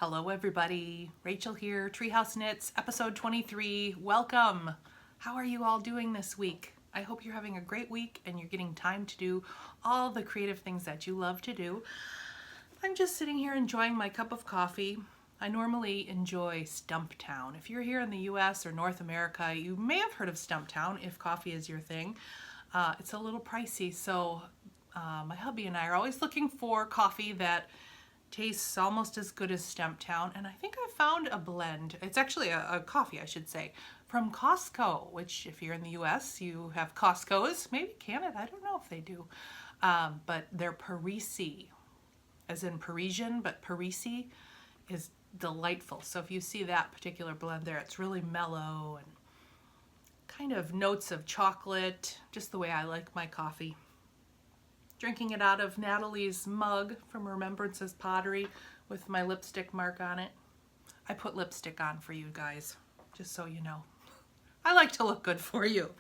Hello everybody, Rachel here, Treehouse Knits, episode 23. Welcome! How are you all doing this week? I hope you're having a great week and you're getting time to do all the creative things that you love to do. I'm just sitting here enjoying my cup of coffee. I normally enjoy Stumptown. If you're here in the US or North America, you may have heard of Stumptown if coffee is your thing. It's a little pricey, so my hubby and I are always looking for coffee that tastes almost as good as Stumptown, and I think I found a blend. It's actually a coffee, I should say, from Costco, which if you're in the US, you have Costco's, maybe Canada, I don't know if they do, but they're Parisi, as in Parisian, but Parisi is delightful. So if you see that particular blend there, it's really mellow and kind of notes of chocolate, just the way I like my coffee. Drinking it out of Natalie's mug from Remembrances Pottery with my lipstick mark on it. I put lipstick on for you guys, just so you know. I like to look good for you.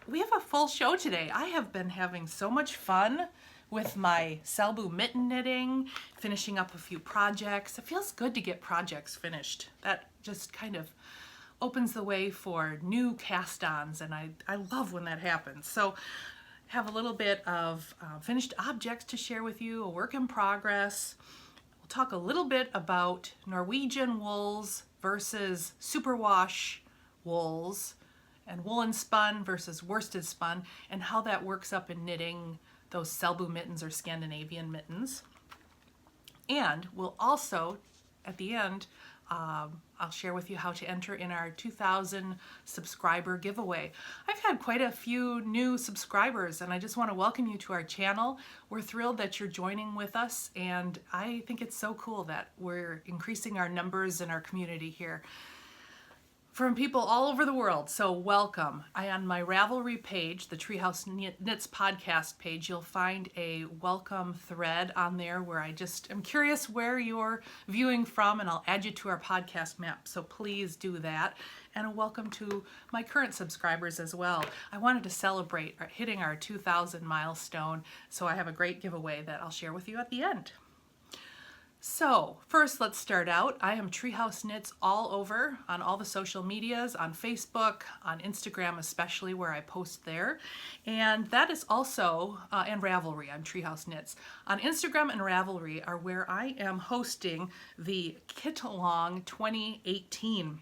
We have a full show today. I have been having so much fun with my Selbu mitten knitting, finishing up a few projects. It feels good to get projects finished. That just kind of opens the way for new cast-ons, and I love when that happens. So have a little bit of finished objects to share with you, a work in progress. We'll talk a little bit about Norwegian wools versus superwash wools, and woolen spun versus worsted spun, and how that works up in knitting those Selbu mittens or Scandinavian mittens. And we'll also, at the end, I'll share with you how to enter in our 2,000 subscriber giveaway. I've had quite a few new subscribers, and I just want to welcome you to our channel. We're thrilled that you're joining with us, and I think it's so cool that we're increasing our numbers in our community here from people all over the world, so welcome. On my Ravelry page, the Treehouse Knits podcast page, you'll find a welcome thread on there where I just am curious where you're viewing from, and I'll add you to our podcast map, so please do that. And a welcome to my current subscribers as well. I wanted to celebrate hitting our 2,000 milestone, so I have a great giveaway that I'll share with you at the end. So first, let's start out. I am Treehouse Knits all over on all the social medias, on Facebook, on Instagram especially, where I post there. And that is also, and Ravelry, I'm Treehouse Knits. On Instagram and Ravelry are where I am hosting the Kit Along 2018.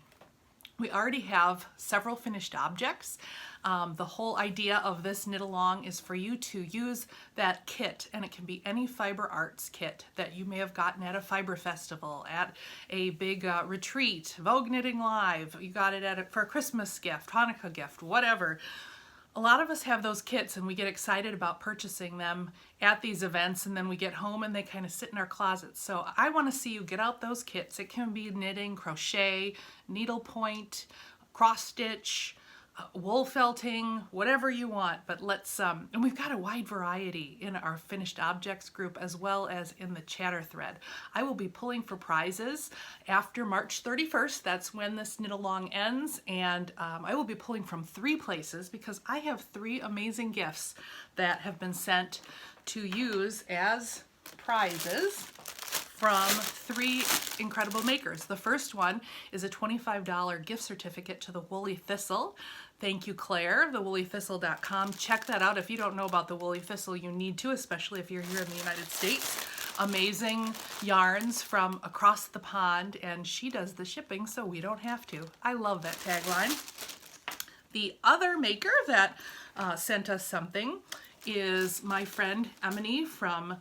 We already have several finished objects. The whole idea of this knit along is for you to use that kit, and it can be any fiber arts kit that you may have gotten at a fiber festival, at a big retreat, Vogue Knitting Live, you got it for a Christmas gift, Hanukkah gift, whatever. A lot of us have those kits and we get excited about purchasing them at these events, and then we get home and they kind of sit in our closets. So I want to see you get out those kits. It can be knitting, crochet, needlepoint, cross stitch, wool felting, whatever you want, but let's, and we've got a wide variety in our finished objects group as well as in the chatter thread. I will be pulling for prizes after March 31st. That's when this knit along ends, and I will be pulling from 3 places because I have 3 amazing gifts that have been sent to use as prizes from 3 incredible makers. The first one is a $25 gift certificate to the Woolly Thistle. Thank you, Claire, thewoollythistle.com. Check that out. If you don't know about the Woolly Thistle, you need to, especially if you're here in the United States. Amazing yarns from across the pond, and she does the shipping so we don't have to. I love that tagline. The other maker that sent us something is my friend Emily from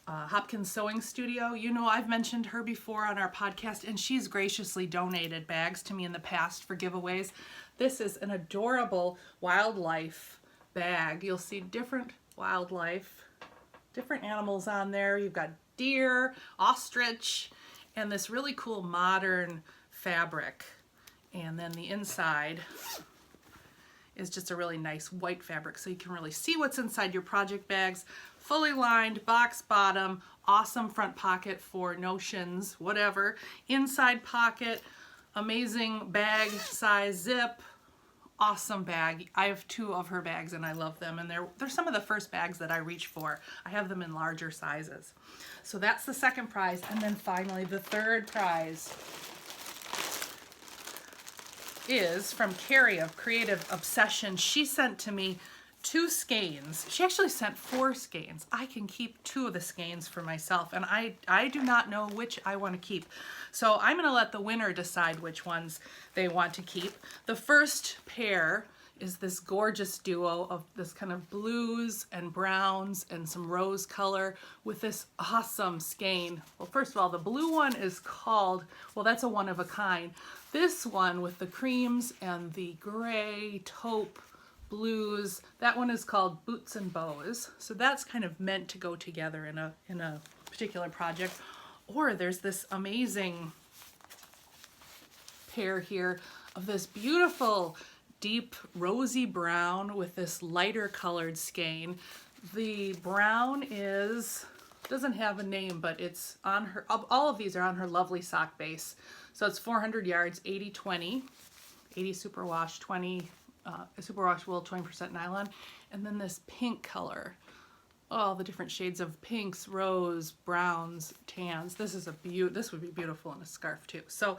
Hopkins Sewing Studio. You know, I've mentioned her before on our podcast, and she's graciously donated bags to me in the past for giveaways. This is an adorable wildlife bag. You'll see different wildlife, different animals on there. You've got deer, ostrich, and this really cool modern fabric. And then the inside is just a really nice white fabric, so you can really see what's inside your project bags. Fully lined, box bottom, awesome front pocket for notions, whatever. Inside pocket, amazing bag size zip, awesome bag. I have 2 of her bags and I love them, and they're some of the first bags that I reach for. I have them in larger sizes. So that's the second prize, and then finally the third prize is from Carrie of Creative Obsession. She sent to me 2 skeins. She actually sent 4 skeins. I can keep 2 of the skeins for myself, and I do not know which I want to keep. So I'm going to let the winner decide which ones they want to keep. The first pair is this gorgeous duo of this kind of blues and browns and some rose color with this awesome skein. Well, first of all, the blue one is called, well, that's a one of a kind. This one with the creams and the gray taupe blues, that one is called Boots and Bows. So that's kind of meant to go together in a particular project. Or there's this amazing pair here of this beautiful deep rosy brown with this lighter colored skein. The brown doesn't have a name, but it's on her, all of these are on her lovely sock base. So it's 400 yards, 80-20, 80 superwash, 20 superwash wool, 20% nylon. And then this pink color, all the different shades of pinks, rose, browns, tans. This would be beautiful in a scarf too. So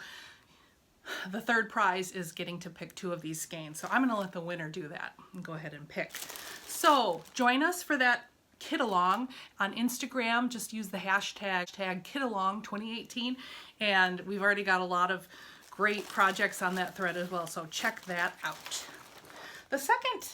the third prize is getting to pick 2 of these skeins. So I'm going to let the winner do that and go ahead and pick. So join us for that Kit Along on Instagram. Just use the hashtag KitAlong2018, and we've already got a lot of great projects on that thread as well, so check that out. The second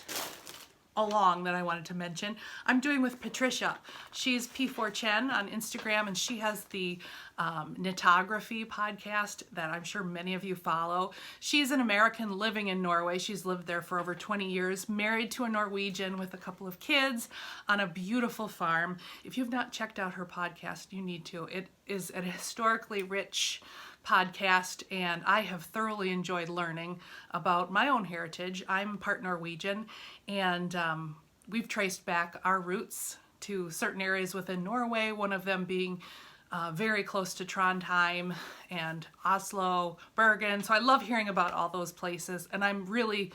along that I wanted to mention, I'm doing with Patricia. She's P4Chen on Instagram, and she has the Knitography podcast that I'm sure many of you follow. She's an American living in Norway. She's lived there for over 20 years, married to a Norwegian with a couple of kids on a beautiful farm. If you've not checked out her podcast, you need to. It is a historically rich podcast, and I have thoroughly enjoyed learning about my own heritage. I'm part Norwegian, and we've traced back our roots to certain areas within Norway, one of them being very close to Trondheim and Oslo, Bergen. So I love hearing about all those places, and I've lately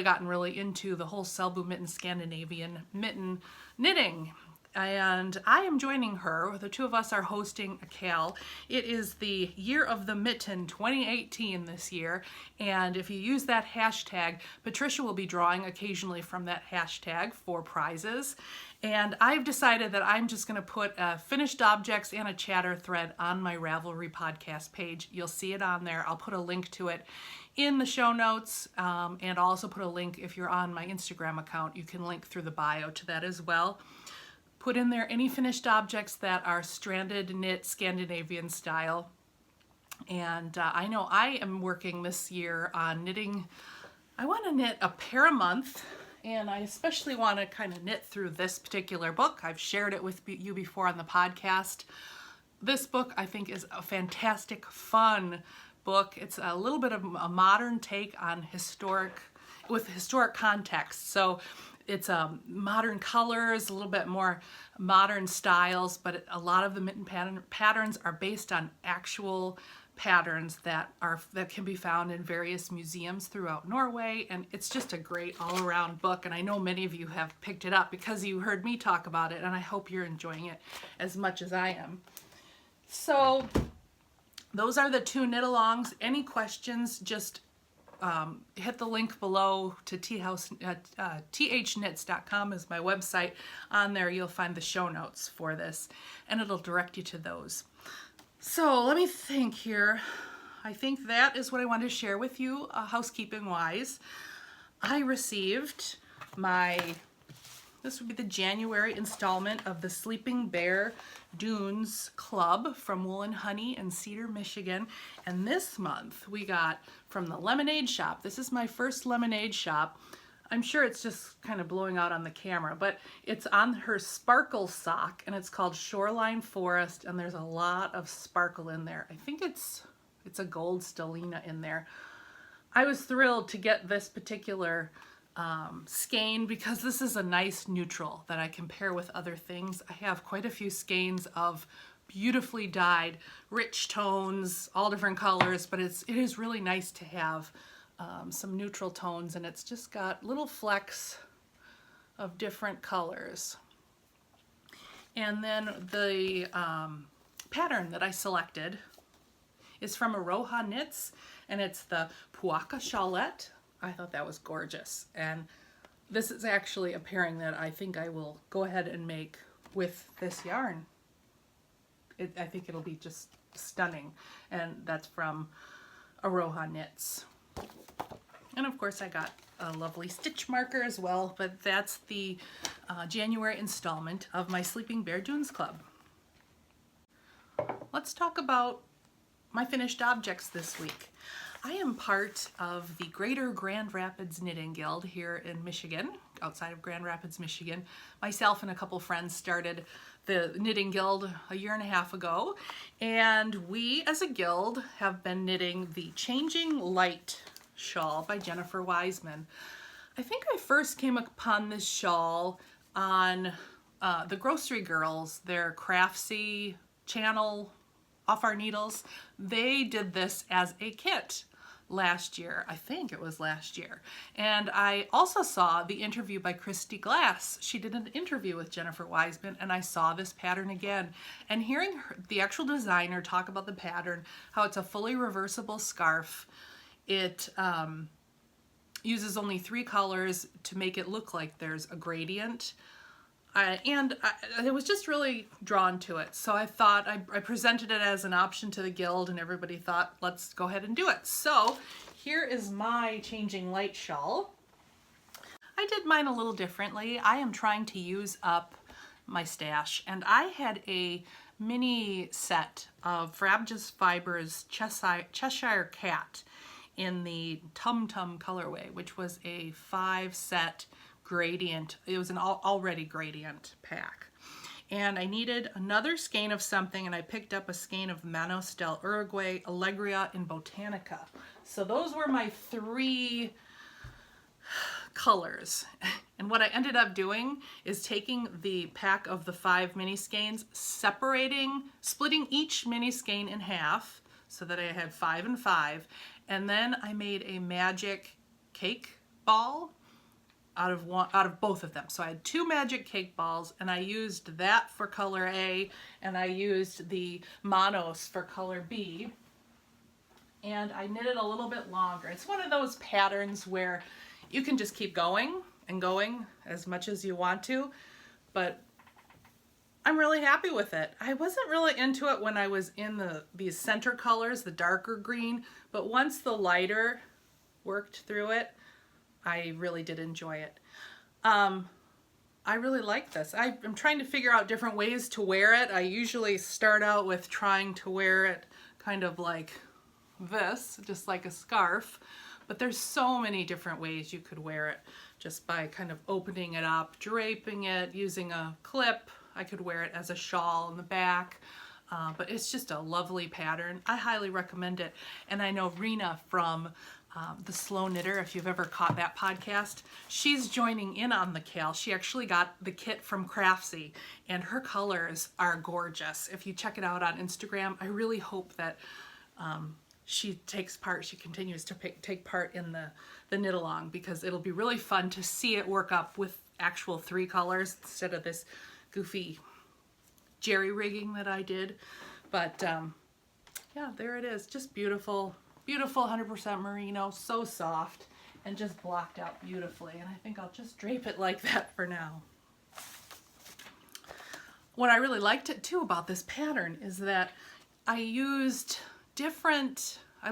gotten really into the whole Selbu Mittens Scandinavian mitten knitting. And I am joining her. The 2 of us are hosting a CAL. It is the Year of the Mitten 2018 this year. And if you use that hashtag, Patricia will be drawing occasionally from that hashtag for prizes. And I've decided that I'm just going to put finished objects and a chatter thread on my Ravelry podcast page. You'll see it on there. I'll put a link to it in the show notes, and I'll also put a link if you're on my Instagram account. You can link through the bio to that as well. Put in there any finished objects that are stranded knit Scandinavian style. And I know I am working this year on knitting. I want to knit a pair a month, and I especially want to kind of knit through this particular book. I've shared it with you before on the podcast. This book I think is a fantastic, fun book. It's a little bit of a modern take on historic context. So it's modern colors, a little bit more modern styles, but a lot of the mitten patterns are based on actual patterns that can be found in various museums throughout Norway, and it's just a great all-around book, and I know many of you have picked it up because you heard me talk about it, and I hope you're enjoying it as much as I am. So those are the 2 knit-alongs. Any questions, just hit the link below to thnits.com is my website. On there you'll find the show notes for this, and it'll direct you to those. So let me think here. I think that is what I wanted to share with you, housekeeping wise. I received this would be the January installment of the Sleeping Bear Dunes Club from Wool and Honey in Cedar, Michigan. And this month we got from the Lemonade Shop. This is my first Lemonade Shop. I'm sure it's just kind of blowing out on the camera, but it's on her sparkle sock, and it's called Shoreline Forest, and there's a lot of sparkle in there. I think it's a gold stellina in there. I was thrilled to get this particular skein because this is a nice neutral that I can pair with other things. I have quite a few skeins of beautifully dyed, rich tones, all different colors, but it is really nice to have some neutral tones, and it's just got little flecks of different colors. And then the pattern that I selected is from Aroha Knits, and it's the Puaka Shawlette. I thought that was gorgeous, and this is actually a pairing that I think I will go ahead and make with this yarn. I think it'll be just stunning, and that's from Aroha Knits. And of course I got a lovely stitch marker as well, but that's the January installment of my Sleeping Bear Dunes Club. Let's talk about my finished objects this week. I am part of the Greater Grand Rapids Knitting Guild here in Michigan, outside of Grand Rapids, Michigan. Myself and a couple friends started the Knitting Guild a year and a half ago, and we as a guild have been knitting the Changing Light shawl by Jennifer Wiseman. I think I first came upon this shawl on the Grocery Girls, their Craftsy channel, Off Our Needles. They did this as a kit last year. I think it was last year. And I also saw the interview by Christy Glass. She did an interview with Jennifer Wiseman, and I saw this pattern again. And hearing her, the actual designer, talk about the pattern, how it's a fully reversible scarf. It uses only 3 colors to make it look like there's a gradient. I was just really drawn to it. So I thought, I presented it as an option to the guild, and everybody thought, let's go ahead and do it. So here is my Changing Light shawl. I did mine a little differently. I am trying to use up my stash, and I had a mini set of Frabjous Fibers Cheshire Cat in the Tum Tum colorway, which was a 5-set gradient. It was an already gradient pack. And I needed another skein of something, and I picked up a skein of Manos del Uruguay Alegria in Botanica. So those were my 3 colors. And what I ended up doing is taking the pack of the 5 mini skeins, splitting each mini skein in half so that I had 5 and 5, and then I made a magic cake ball out of both of them. So I had 2 magic cake balls, and I used that for color A, and I used the Manos for color B, and I knitted a little bit longer. It's one of those patterns where you can just keep going and going as much as you want to, but I'm really happy with it. I wasn't really into it when I was in these center colors, the darker green, but once the lighter worked through it, I really did enjoy it. I really like this. I'm trying to figure out different ways to wear it. I usually start out with trying to wear it kind of like this, just like a scarf, but there's so many different ways you could wear it, just by kind of opening it up, draping it, using a clip. I could wear it as a shawl in the back, but it's just a lovely pattern. I highly recommend it. And I know Rena from The Slow Knitter, if you've ever caught that podcast, she's joining in on the Cal. She actually got the kit from Craftsy, and her colors are gorgeous. If you check it out on Instagram, I really hope that she continues to take part in the knit along, because it'll be really fun to see it work up with actual 3 colors instead of this goofy jerry rigging that I did. But yeah, there it is. Just beautiful, beautiful 100% merino, so soft, and just blocked out beautifully. And I think I'll just drape it like that for now. What I really liked it too about this pattern is that I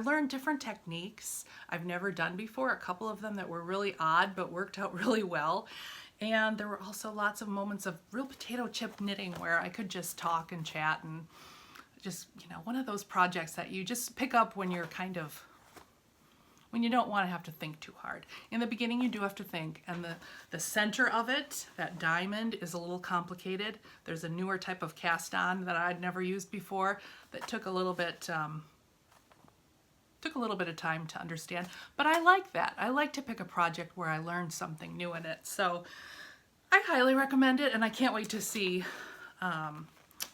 learned different techniques I've never done before, a couple of them that were really odd but worked out really well. And there were also lots of moments of real potato chip knitting where I could just talk and chat, and just, one of those projects that you just pick up when you're when you don't want to have to think too hard. In the beginning you do have to think, and the center of it, that diamond, is a little complicated. There's a newer type of cast on that I'd never used before that took a little bit of time to understand, but I like that. I like to pick a project where I learned something new in it. So I highly recommend it, and I can't wait to see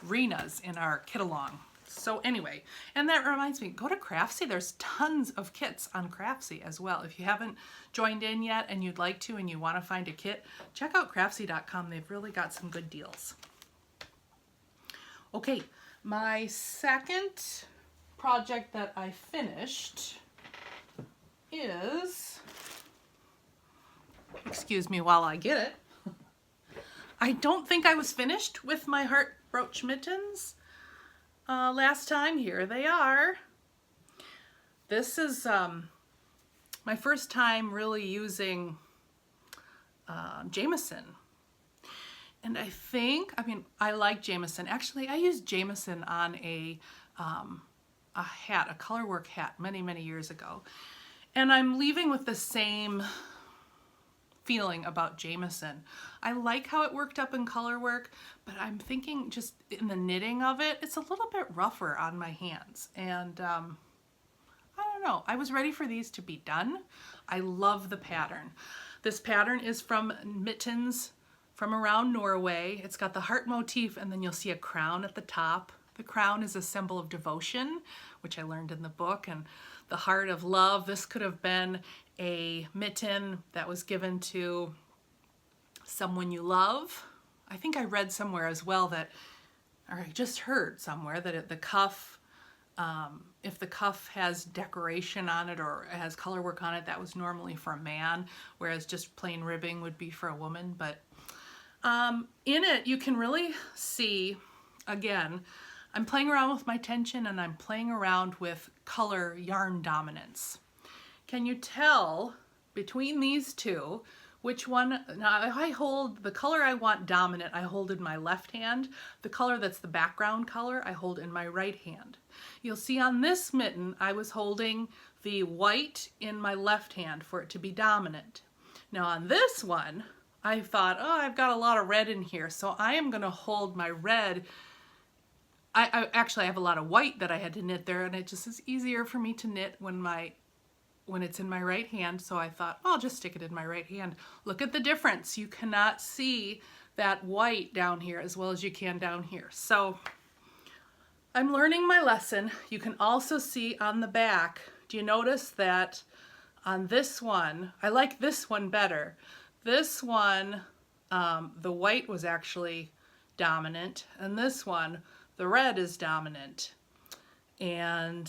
Rena's in our kit along. So anyway, and that reminds me, go to Craftsy. There's tons of kits on Craftsy as well. If you haven't joined in yet and you'd like to and you want to find a kit, check out craftsy.com. They've really got some good deals. Okay, my second project that I finished is, excuse me while I get it. I don't think I was finished with my heart brooch mittens last time. Here they are. This is my first time really using Jameson. And I think, I mean, I like Jameson. Actually, I used Jameson on a hat, a colorwork hat, many, many years ago. And I'm leaving with the same feeling about Jameson. I like how it worked up in colorwork, but I'm thinking just in the knitting of it, it's a little bit rougher on my hands. And I don't know, I was ready for these to be done. I love the pattern. This pattern is from Mittens from around Norway. It's got the heart motif, and then you'll see a crown at the top. The crown is a symbol of devotion, which I learned in the book, and the heart of love. This could have been a mitten that was given to someone you love. I think I read somewhere as well that, or I just heard somewhere that the cuff, if the cuff has decoration on it or has color work on it, that was normally for a man, whereas just plain ribbing would be for a woman. But in it, you can really see, again, I'm playing around with my tension and I'm playing around with color yarn dominance. Can you tell between these two which one? Now I hold the color I want dominant, I hold in my left hand. The color that's the background color, I hold in my right hand. You'll see on this mitten, I was holding the white in my left hand for it to be dominant. Now on this one, I thought, oh, I've got a lot of red in here, so I am going to hold my red. I actually have a lot of white that I had to knit there, and it just is easier for me to knit when it's in my right hand, so I thought, oh, I'll just stick it in my right hand. Look at the difference. You cannot see that white down here as well as you can down here. So I'm learning my lesson. You can also see on the back, do you notice that on this one, I like this one better. This one, the white was actually dominant, and this one, the red is dominant. And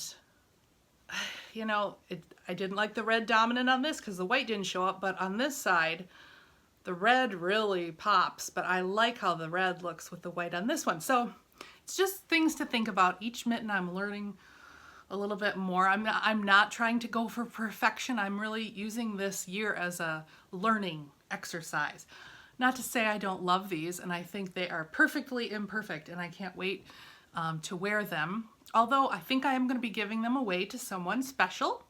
you know, I didn't like the red dominant on this because the white didn't show up, but on this side, the red really pops, but I like how the red looks with the white on this one. So it's just things to think about. Each mitten I'm learning a little bit more. I'm not trying to go for perfection. I'm really using this year as a learning exercise. Not to say I don't love these, and I think they are perfectly imperfect, and I can't wait to wear them. Although I think I am going to be giving them away to someone special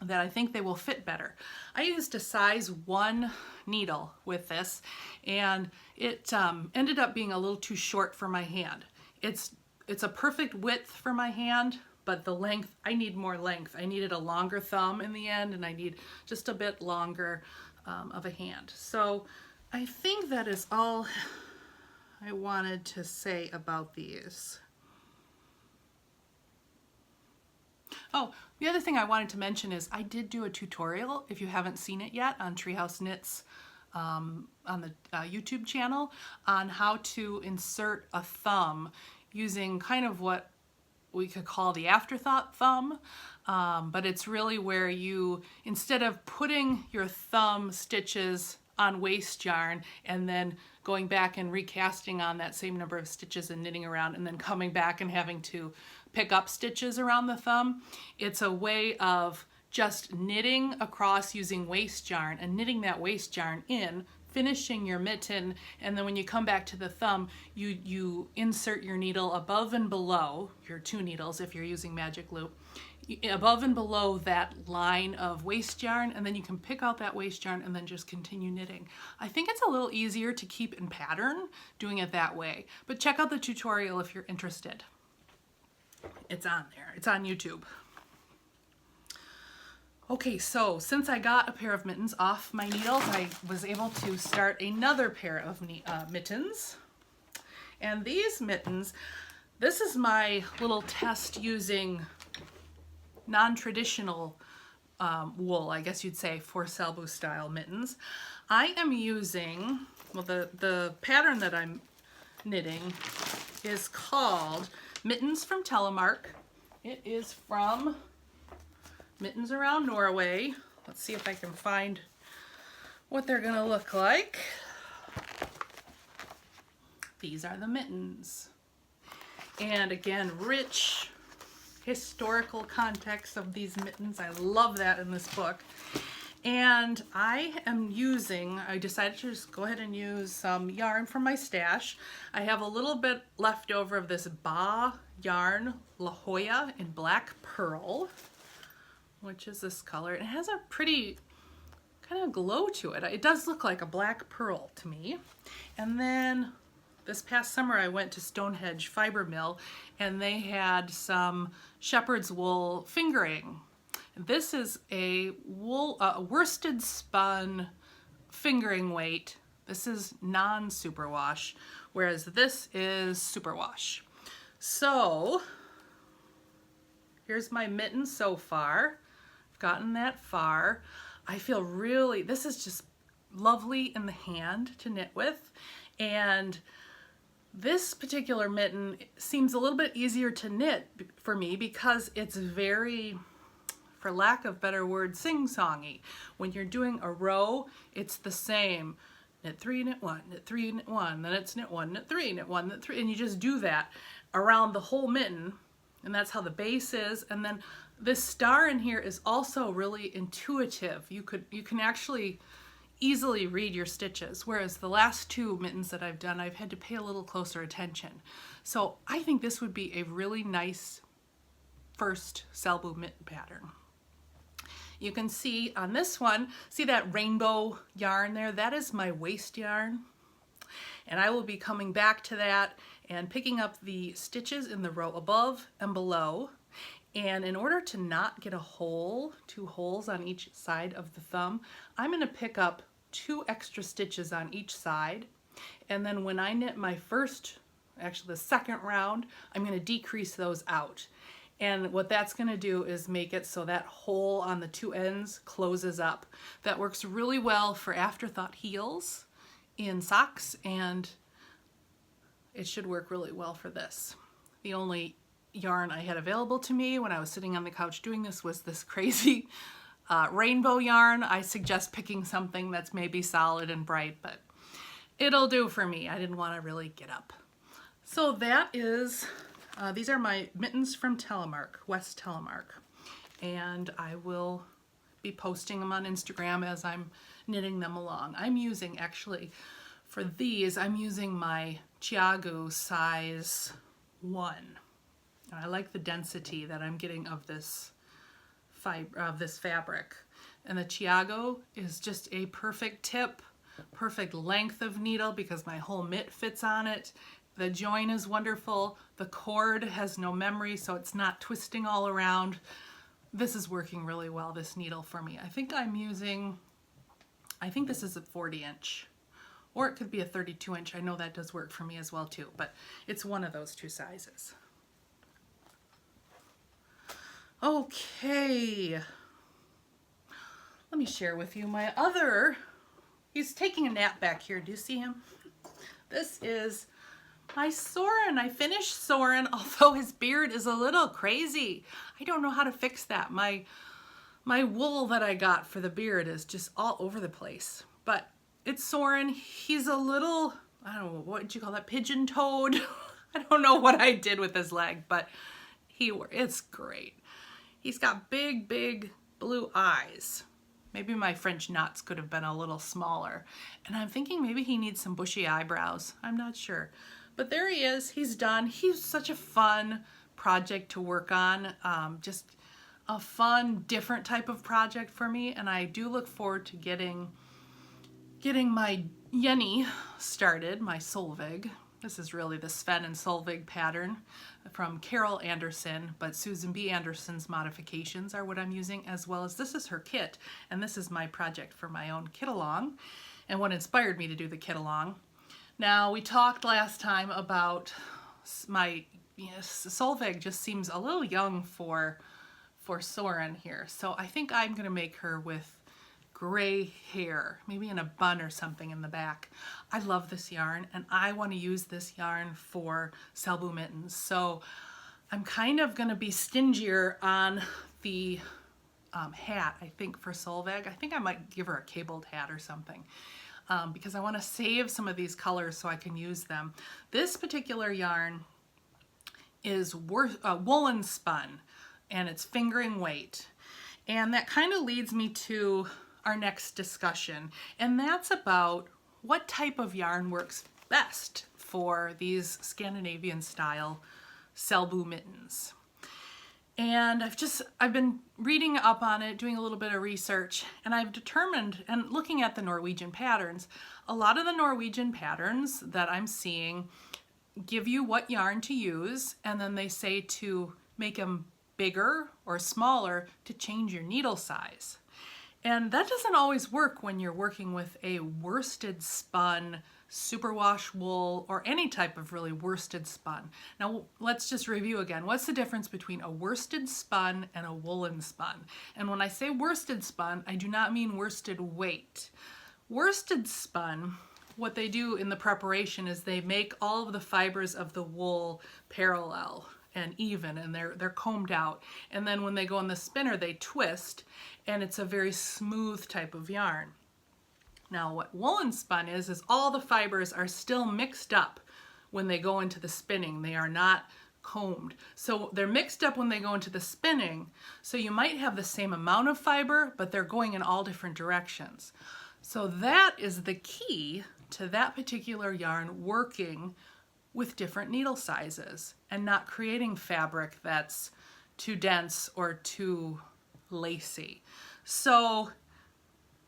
that I think they will fit better. I used a size 1 needle with this, and it ended up being a little too short for my hand. It's a perfect width for my hand, but the length, I need more length. I needed a longer thumb in the end, and I need just a bit longer of a hand. So I think that is all I wanted to say about these. Oh, the other thing I wanted to mention is I did do a tutorial, if you haven't seen it yet, on Treehouse Knits on the YouTube channel on how to insert a thumb using kind of what we could call the afterthought thumb, but it's really where you, instead of putting your thumb stitches on waste yarn and then going back and recasting on that same number of stitches and knitting around and then coming back and having to pick up stitches around the thumb, it's a way of just knitting across using waste yarn and knitting that waste yarn in, finishing your mitten, and then when you come back to the thumb, you insert your needle above and below, your 2 needles if you're using magic loop, above and below that line of waste yarn, and then you can pick out that waste yarn and then just continue knitting. I think it's a little easier to keep in pattern doing it that way, but check out the tutorial if you're interested. It's on there. It's on YouTube. Okay, so since I got a pair of mittens off my needles, I was able to start another pair of mittens. And these mittens, This is my little test using non-traditional wool, I guess you'd say, for Selbu style mittens. I am using, well, the pattern that I'm knitting is called Mittens from Telemark. It is from Mittens Around Norway. Let's see if I can find what they're gonna look like. These are the mittens. And again, rich historical context of these mittens. I love that in this book. And I decided to just go ahead and use some yarn from my stash. I have a little bit left over of this Ba yarn, La Jolla in Black Pearl, which is this color. It has a pretty kind of glow to it. It does look like a black pearl to me. And then this past summer I went to Stonehenge Fiber Mill and they had some shepherd's wool fingering. This is a worsted spun fingering weight. This is non-superwash, whereas this is superwash. So here's my mitten so far. I've gotten that far. I feel really, this is just lovely in the hand to knit with. And this particular mitten seems a little bit easier to knit for me because it's very, for lack of better word, sing-songy. When you're doing a row, it's the same. Knit 3, knit 1, knit 3, knit 1, then it's knit 1, knit 3, knit 1, knit 3, and you just do that around the whole mitten, and that's how the base is. And then this star in here is also really intuitive. You can actually easily read your stitches, whereas the last two mittens that I've done, I've had to pay a little closer attention. So I think this would be a really nice first Selbu mitten pattern. You can see on this one, see that rainbow yarn there? That is my waste yarn. And I will be coming back to that and picking up the stitches in the row above and below. And in order to not get a hole, 2 holes on each side of the thumb, I'm gonna pick up 2 extra stitches on each side. And then when I knit my the second round, I'm gonna decrease those out. And what that's gonna do is make it so that hole on the 2 ends closes up. That works really well for afterthought heels in socks, and it should work really well for this. The only yarn I had available to me when I was sitting on the couch doing this was this crazy rainbow yarn. I suggest picking something that's maybe solid and bright, but it'll do for me. I didn't want to really get up. So that is, these are my mittens from Telemark, West Telemark. And I will be posting them on Instagram as I'm knitting them along. I'm using, actually, for these, I'm using my Chiago size 1. I like the density that I'm getting of this fabric. And the Chiago is just a perfect tip, perfect length of needle because my whole mitt fits on it. The join is wonderful. The cord has no memory, so it's not twisting all around. This is working really well, this needle for me. I think this is a 40 inch, or it could be a 32 inch. I know that does work for me as well too, but it's one of those 2 sizes. Okay, let me share with you my other, he's taking a nap back here, do you see him? This is my Soren. I finished Soren, although his beard is a little crazy. I don't know how to fix that. My wool that I got for the beard is just all over the place, but it's Soren. He's a little, I don't know, what did you call that, pigeon-toed? I don't know what I did with his leg, but it's great. He's got big, big blue eyes. Maybe my French knots could have been a little smaller. And I'm thinking maybe he needs some bushy eyebrows. I'm not sure. But there he is. He's done. He's such a fun project to work on. Just a fun, different type of project for me. And I do look forward to getting my Jenny started, my Solveig. This is really the Sven and Solveig pattern from Carol Anderson, but Susan B. Anderson's modifications are what I'm using, as well as this is her kit, and this is my project for my own kit along, and what inspired me to do the kit along. Now, we talked last time about my Solveig just seems a little young for Soren here. So I think I'm gonna make her with gray hair, maybe in a bun or something in the back. I love this yarn, and I want to use this yarn for Selbu Mittens. So I'm kind of gonna be stingier on the hat, I think, for Solveig. I think I might give her a cabled hat or something. Because I want to save some of these colors so I can use them. This particular yarn is woolen spun, and it's fingering weight. And that kind of leads me to our next discussion, and that's about what type of yarn works best for these Scandinavian style Selbu mittens. And I've been reading up on it, doing a little bit of research, and I've determined, and looking at the Norwegian patterns, a lot of the Norwegian patterns that I'm seeing give you what yarn to use, and then they say to make them bigger or smaller to change your needle size. And that doesn't always work when you're working with a worsted spun superwash wool or any type of really worsted spun. Now let's just review again. What's the difference between a worsted spun and a woolen spun? And when I say worsted spun, I do not mean worsted weight. Worsted spun, what they do in the preparation is they make all of the fibers of the wool parallel and even, and they're combed out. And then when they go in the spinner, they twist, and it's a very smooth type of yarn. Now what woolen spun is all the fibers are still mixed up when they go into the spinning. They are not combed. So they're mixed up when they go into the spinning. So you might have the same amount of fiber, but they're going in all different directions. So that is the key to that particular yarn working with different needle sizes and not creating fabric that's too dense or too lacy. So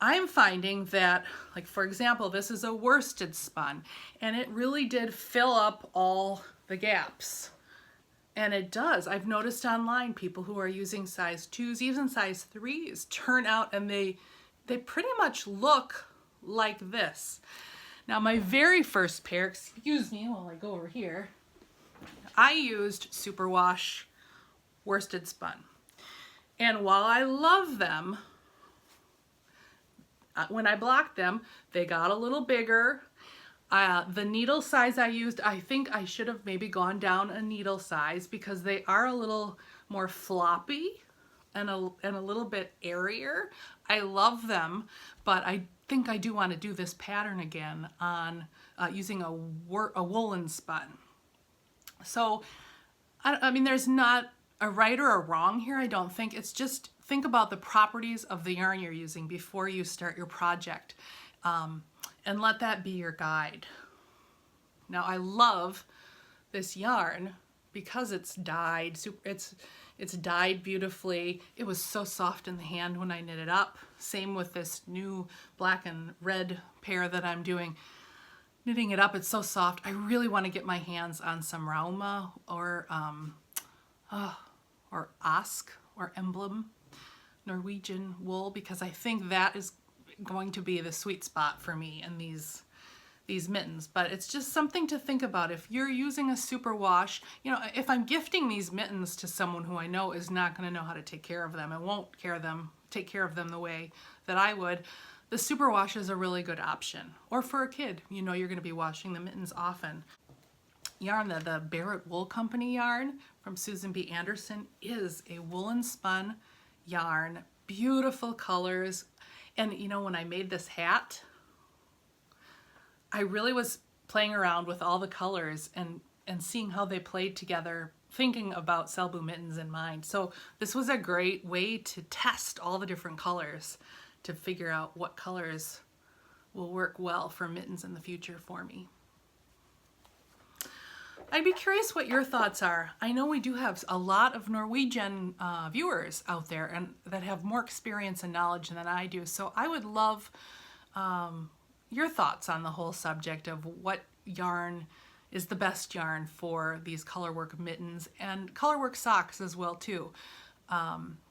I'm finding that, like for example, this is a worsted spun, and it really did fill up all the gaps. And it does. I've noticed online people who are using size 2s, even size 3s, turn out and they pretty much look like this. Now my very first pair, excuse me while I go over here, I used superwash worsted spun. And while I love them, when I blocked them, they got a little bigger. The needle size I used, I think I should have maybe gone down a needle size because they are a little more floppy and a little bit airier. I love them, but I think I do want to do this pattern again on using a woolen spun. So, I mean, there's not a right or a wrong here, I don't think. It's just think about the properties of the yarn you're using before you start your project, and let that be your guide. Now, I love this yarn because it's dyed. It's dyed beautifully. It was so soft in the hand when I knit it up. Same with this new black and red pair that I'm doing. Knitting it up, it's so soft. I really want to get my hands on some Rauma or Ask or Emblem Norwegian wool, because I think that is going to be the sweet spot for me in these mittens. But it's just something to think about. If you're using a superwash, you know, if I'm gifting these mittens to someone who I know is not going to know how to take care of them and won't take care of them the way that I would, the superwash is a really good option. Or for a kid, you know you're going to be washing the mittens often. Yarn, the Barrett Wool Company yarn from Susan B. Anderson is a woolen spun yarn, beautiful colors. And you know, when I made this hat, I really was playing around with all the colors and seeing how they played together, thinking about Selbu mittens in mind. So this was a great way to test all the different colors to figure out what colors will work well for mittens in the future for me. I'd be curious what your thoughts are. I know we do have a lot of Norwegian viewers out there and that have more experience and knowledge than I do. So I would love your thoughts on the whole subject of what yarn is the best yarn for these colorwork mittens and colorwork socks as well too.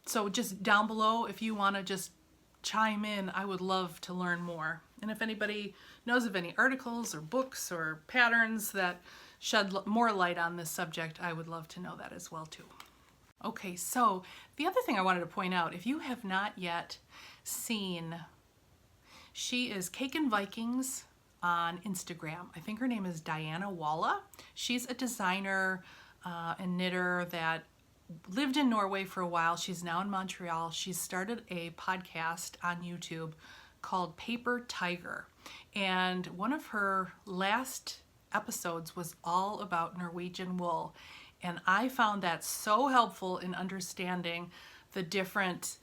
So just down below, if you want to just chime in, I would love to learn more. And if anybody knows of any articles or books or patterns that shed more light on this subject, I would love to know that as well too. Okay, so the other thing I wanted to point out, if you have not yet seen, she is Cake and Vikings on Instagram. I think her name is Diana Walla. She's a designer and knitter that lived in Norway for a while. She's now in Montreal. She's started a podcast on YouTube called Paper Tiger. And one of her last episodes was all about Norwegian wool. And I found that so helpful in understanding the different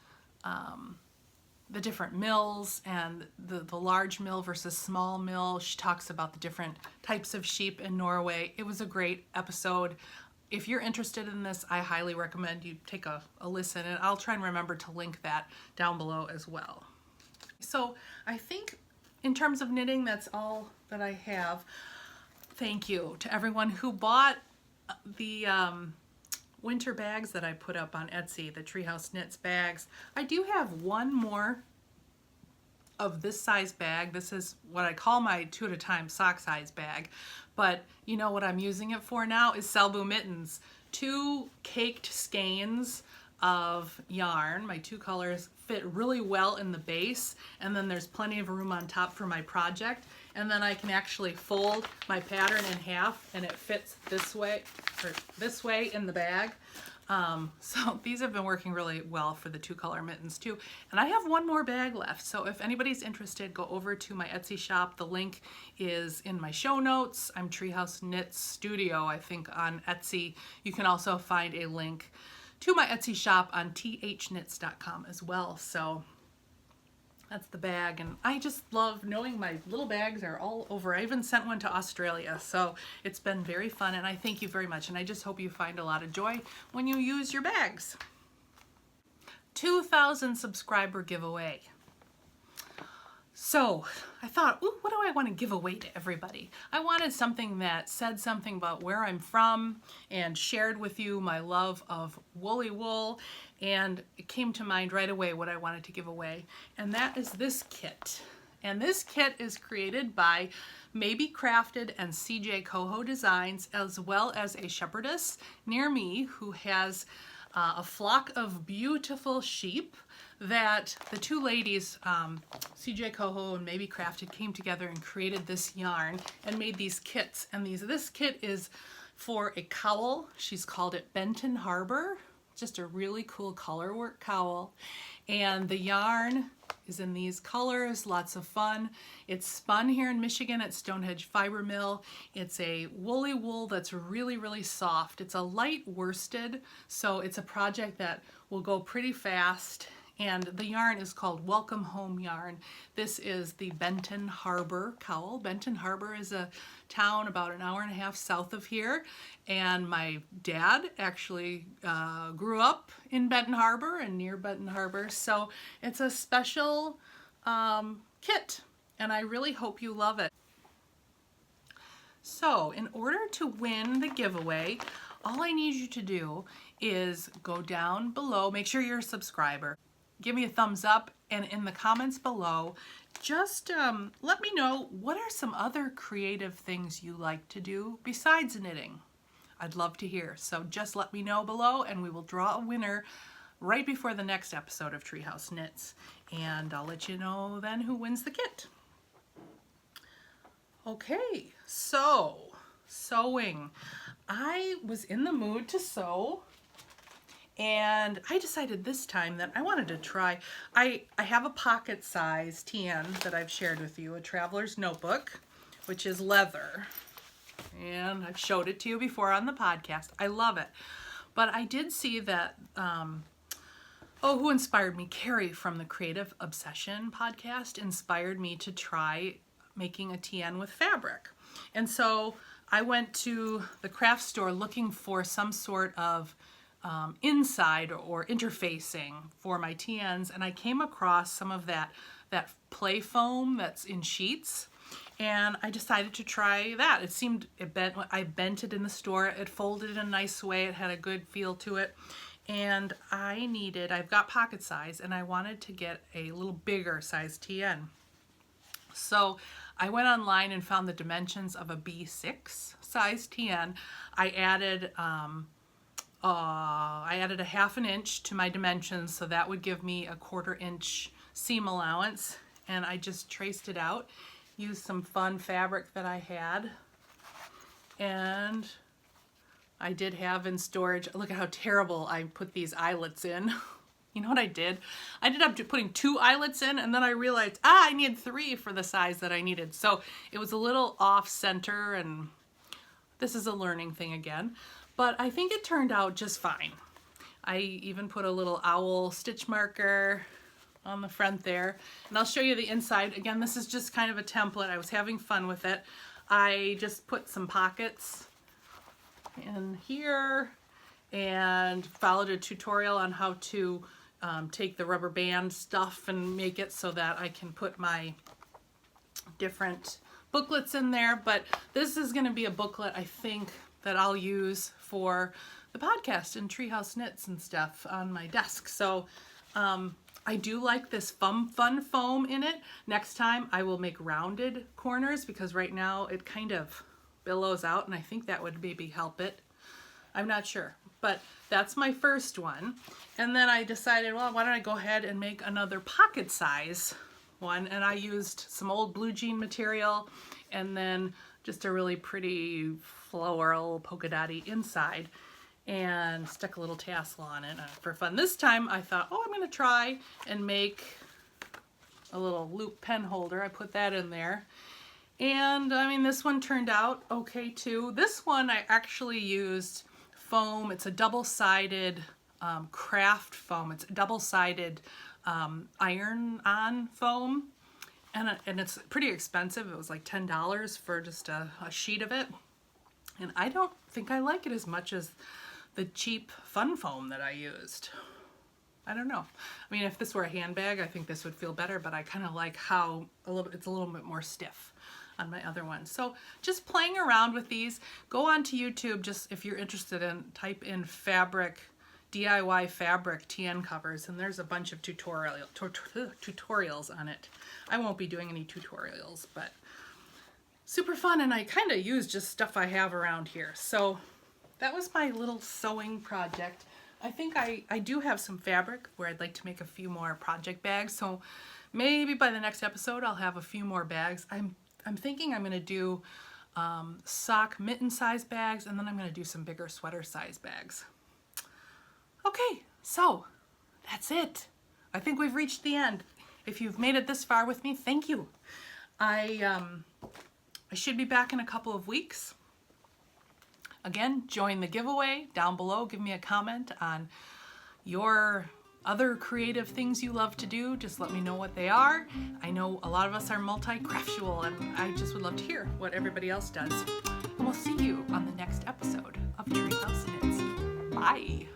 mills and the large mill versus small mill. She talks about the different types of sheep in Norway. It was a great episode. If you're interested in this, I highly recommend you take a listen, and I'll try and remember to link that down below as well. So I think in terms of knitting, that's all that I have. Thank you to everyone who bought the winter bags that I put up on Etsy, the Treehouse Knits bags. I do have one more of this size bag. This is what I call my 2 at a time sock size bag. But you know what I'm using it for now is Selbu Mittens. 2 caked skeins of yarn. My 2 colors fit really well in the base, and then there's plenty of room on top for my project. And then I can actually fold my pattern in half and it fits this way or this way in the bag. So these have been working really well for the 2 color mittens too. And I have one more bag left. So if anybody's interested, go over to my Etsy shop. The link is in my show notes. I'm Treehouse Knits Studio, I think, on Etsy. You can also find a link to my Etsy shop on thnits.com as well. So that's the bag, and I just love knowing my little bags are all over. I even sent one to Australia, so it's been very fun, and I thank you very much, and I just hope you find a lot of joy when you use your bags. 2,000 subscriber giveaway. So I thought, ooh, what do I want to give away to everybody? I wanted something that said something about where I'm from and shared with you my love of woolly wool. And it came to mind right away what I wanted to give away. And that is this kit. And this kit is created by Maybe Crafted and CJ Coho Designs, as well as a shepherdess near me who has a flock of beautiful sheep that the 2 ladies, CJ Coho and Maybe Crafted, came together and created this yarn and made these kits. And this kit is for a cowl. She's called it Benton Harbor. Just a really cool color work cowl. And the yarn is in these colors, lots of fun. It's spun here in Michigan at Stonehenge Fiber Mill. It's a woolly wool that's really, really soft. It's a light worsted, so it's a project that will go pretty fast. And the yarn is called Welcome Home Yarn. This is the Benton Harbor cowl. Benton Harbor is a town about an hour and a half south of here. And my dad actually grew up in Benton Harbor and near Benton Harbor. So it's a special kit, and I really hope you love it. So in order to win the giveaway, all I need you to do is go down below, make sure you're a subscriber. Give me a thumbs up, and in the comments below, just let me know what are some other creative things you like to do besides knitting. I'd love to hear. So just let me know below, and we will draw a winner right before the next episode of Treehouse Knits. And I'll let you know then who wins the kit. Okay, so sewing. I was in the mood to sew. And I decided this time that I wanted to try, I have a pocket size TN that I've shared with you, a traveler's notebook, which is leather. And I've showed it to you before on the podcast. I love it. But I did see that, who inspired me? Carrie from the Creative Obsession podcast inspired me to try making a TN with fabric. And so I went to the craft store looking for some sort of inside or interfacing for my TNs, and I came across some of that play foam that's in sheets, and I decided to try that. I bent it in the store, it folded in a nice way, it had a good feel to it, and I've got pocket size, and I wanted to get a little bigger size TN. So I went online and found the dimensions of a B6 size TN. I added a half an inch to my dimensions, so that would give me a 1/4 inch seam allowance, and I just traced it out, used some fun fabric that I had, and I did have in storage. Look at how terrible I put these eyelets in. You know what I did? I ended up putting 2 eyelets in, and then I realized, I need 3 for the size that I needed. So it was a little off center, and this is a learning thing again, but I think it turned out just fine. I even put a little owl stitch marker on the front there, and I'll show you the inside. Again, this is just kind of a template. I was having fun with it. I just put some pockets in here and followed a tutorial on how to take the rubber band stuff and make it so that I can put my different booklets in there. But this is going to be a booklet, I think, that I'll use for the podcast and Treehouse Knits and stuff on my desk. So I do like this fun foam in it. Next time I will make rounded corners, because right now it kind of billows out, and I think that would maybe help it. I'm not sure, but that's my first one. And then I decided, well, why don't I go ahead and make another pocket size one, and I used some old blue jean material and then just a really pretty floral polka dotty inside, and stuck a little tassel on it for fun. This time I thought, I'm going to try and make a little loop pen holder. I put that in there. And I mean, this one turned out okay too. This one I actually used foam. It's a double-sided craft foam. It's a double-sided iron-on foam. And it's pretty expensive. It was like $10 for just a sheet of it. And I don't think I like it as much as the cheap fun foam that I used. I don't know. I mean, if this were a handbag, I think this would feel better, but I kind of like how it's a little bit more stiff on my other one. So just playing around with these. Go on to YouTube, just if you're interested in, type in fabric, DIY fabric TN covers, and there's a bunch of tutorials on it. I won't be doing any tutorials, but super fun, and I kind of use just stuff I have around here. So that was my little sewing project. I think I do have some fabric where I'd like to make a few more project bags, so maybe by the next episode I'll have a few more bags. I'm thinking I'm going to do sock mitten size bags, and then I'm going to do some bigger sweater size bags. Okay, so that's it. I think we've reached the end. If you've made it this far with me, thank you. I should be back in a couple of weeks. Again, join the giveaway down below. Give me a comment on your other creative things you love to do. Just let me know what they are. I know a lot of us are multi-craftual, and I just would love to hear what everybody else does. And we'll see you on the next episode of Treehouse Knits. Bye.